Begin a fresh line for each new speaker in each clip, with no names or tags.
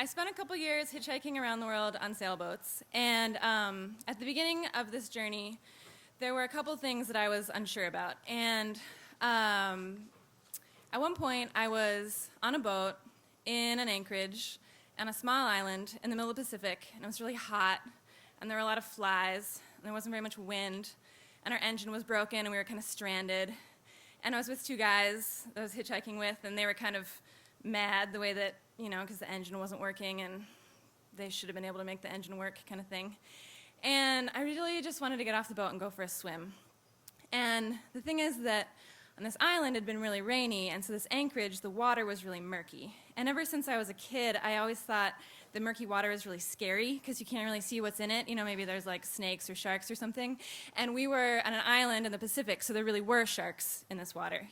I spent a couple years hitchhiking around the world on sailboats, and at the beginning of this journey, there were a couple things that I was unsure about. And at one point, I was on a boat in an anchorage on a small island in the middle of the Pacific, and it was really hot, and there were a lot of flies, and there wasn't very much wind, and our engine was broken, and we were kind of stranded. And I was with two guys that I was hitchhiking with, and they were kind of mad the way that, because the engine wasn't working, and they should have been able to make the engine work kind of thing. And I really just wanted to get off the boat and go for a swim. And the thing is that on this island, it had been really rainy, and so this anchorage, the water was really murky. And ever since I was a kid, I always thought the murky water is really scary because you can't really see what's in it. Maybe there's like snakes or sharks or something. And we were on an island in the Pacific, so there really were sharks in this water,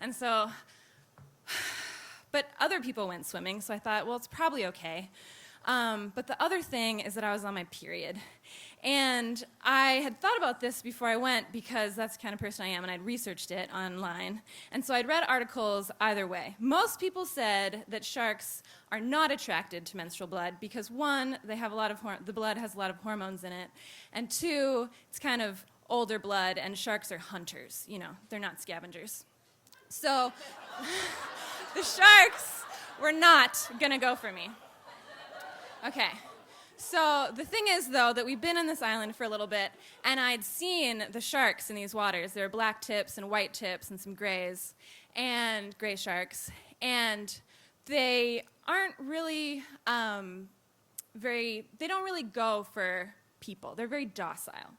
And so, but other people went swimming, so I thought, well, it's probably okay. But the other thing is that I was on my period. And I had thought about this before I went because that's the kind of person I am, and I'd researched it online. And so I'd read articles either way. Most people said that sharks are not attracted to menstrual blood because, one, they have the blood has a lot of hormones in it, and two, it's kind of older blood, and sharks are hunters. They're not scavengers. So the sharks were not going to go for me. Okay. So the thing is, though, that we've been on this island for a little bit, and I'd seen the sharks in these waters. There were black tips and white tips and some grays, and gray sharks. And they aren't really they don't really go for people. They're very docile,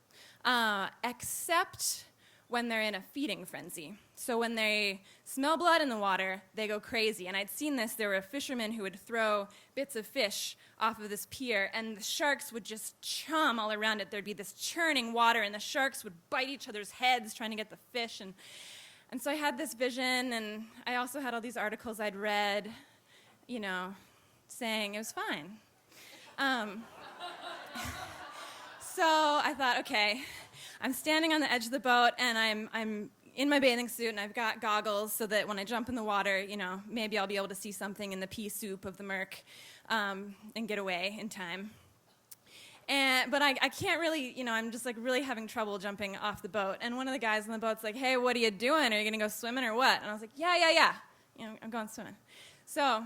except when they're in a feeding frenzy. So when they smell blood in the water, they go crazy. And I'd seen this. There were fishermen who would throw bits of fish off of this pier, and the sharks would just chum all around it. There'd be this churning water, and the sharks would bite each other's heads trying to get the fish. And so I had this vision, and I also had all these articles I'd read, saying it was fine. So I thought, okay, I'm standing on the edge of the boat, and I'm in my bathing suit, and I've got goggles so that when I jump in the water, maybe I'll be able to see something in the pea soup of the murk and get away in time. But I can't really, I'm just like really having trouble jumping off the boat. And one of the guys on the boat's like, hey, what are you doing? Are you going to go swimming or what? And I was like, yeah. I'm going swimming. So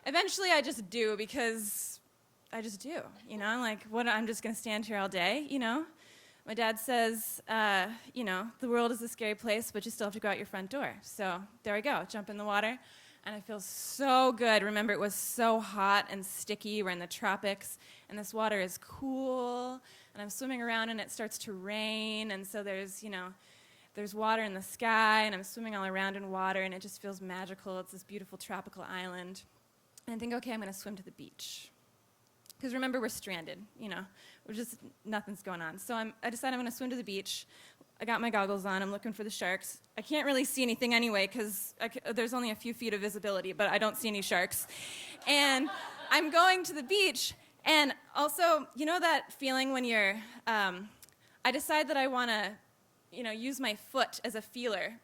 eventually I just do because I just do. I'm like, what? I'm just going to stand here all day, My dad says, the world is a scary place, but you still have to go out your front door. So there I go, jump in the water, and I feel so good. Remember, it was so hot and sticky. We're in the tropics, and this water is cool, and I'm swimming around, and it starts to rain, and so there's water in the sky, and I'm swimming all around in water, and it just feels magical. It's this beautiful tropical island. And I think, okay, I'm going to swim to the beach. Because remember, we're stranded, we're just, nothing's going on. So I decided I'm going to swim to the beach. I got my goggles on. I'm looking for the sharks. I can't really see anything anyway because there's only a few feet of visibility, but I don't see any sharks. And I'm going to the beach. And also, that feeling when you're, I decide that I want to, use my foot as a feeler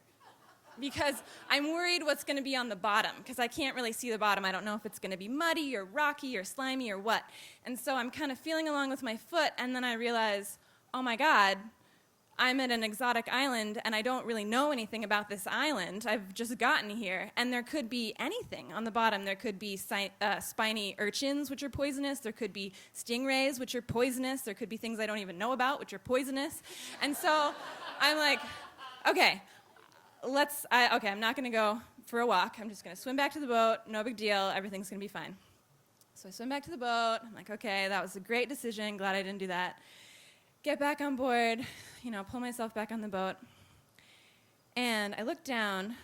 because I'm worried what's going to be on the bottom because I can't really see the bottom. I don't know if it's going to be muddy or rocky or slimy or what. And so I'm kind of feeling along with my foot, and then I realize, oh my God, I'm at an exotic island, and I don't really know anything about this island. I've just gotten here, and there could be anything on the bottom. There could be spiny urchins, which are poisonous. There could be stingrays, which are poisonous. There could be things I don't even know about, which are poisonous. And so I'm like, okay, I'm not going to go for a walk. I'm just going to swim back to the boat. No big deal. Everything's going to be fine. So I swim back to the boat. I'm like, okay, that was a great decision. Glad I didn't do that. Get back on board, pull myself back on the boat. And I look down,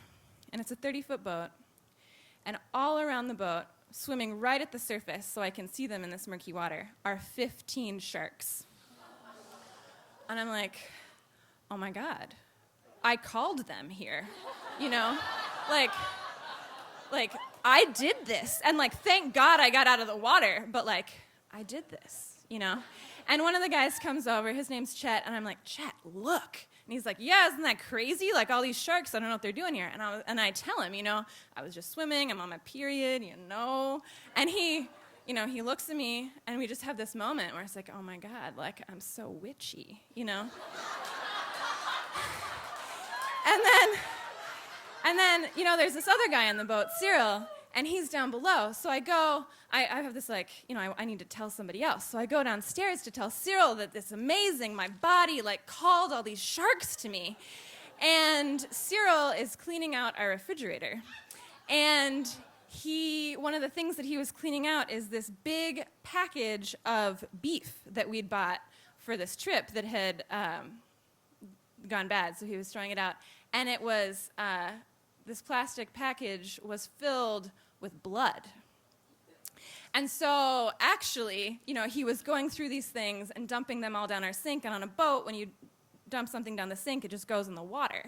and it's a 30-foot boat. And all around the boat, swimming right at the surface so I can see them in this murky water, are 15 sharks. And I'm like, oh my God. I called them here, like I did this, and thank God I got out of the water, but I did this, And one of the guys comes over, his name's Chet, and I'm like, Chet, look. And he's like, yeah, isn't that crazy? All these sharks, I don't know what they're doing here. And I tell him, I was just swimming, I'm on my period, And he he looks at me, and we just have this moment where it's like, oh my God, like, I'm so witchy, And then, there's this other guy on the boat, Cyril, and he's down below. So I have this I need to tell somebody else. So I go downstairs to tell Cyril that it's amazing, my body called all these sharks to me. And Cyril is cleaning out our refrigerator. And one of the things that he was cleaning out is this big package of beef that we'd bought for this trip that had gone bad. So he was throwing it out. And it was, this plastic package was filled with blood. And so actually, he was going through these things and dumping them all down our sink. And on a boat, when you dump something down the sink, it just goes in the water.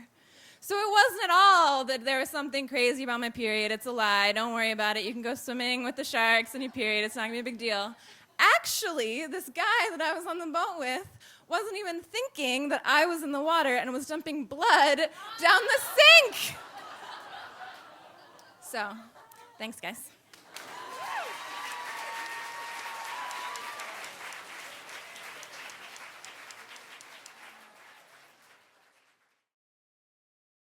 So it wasn't at all that there was something crazy about my period. It's a lie. Don't worry about it. You can go swimming with the sharks on your period. It's not going to be a big deal. Actually, this guy that I was on the boat with wasn't even thinking that I was in the water and was dumping blood down the sink. So, thanks, guys.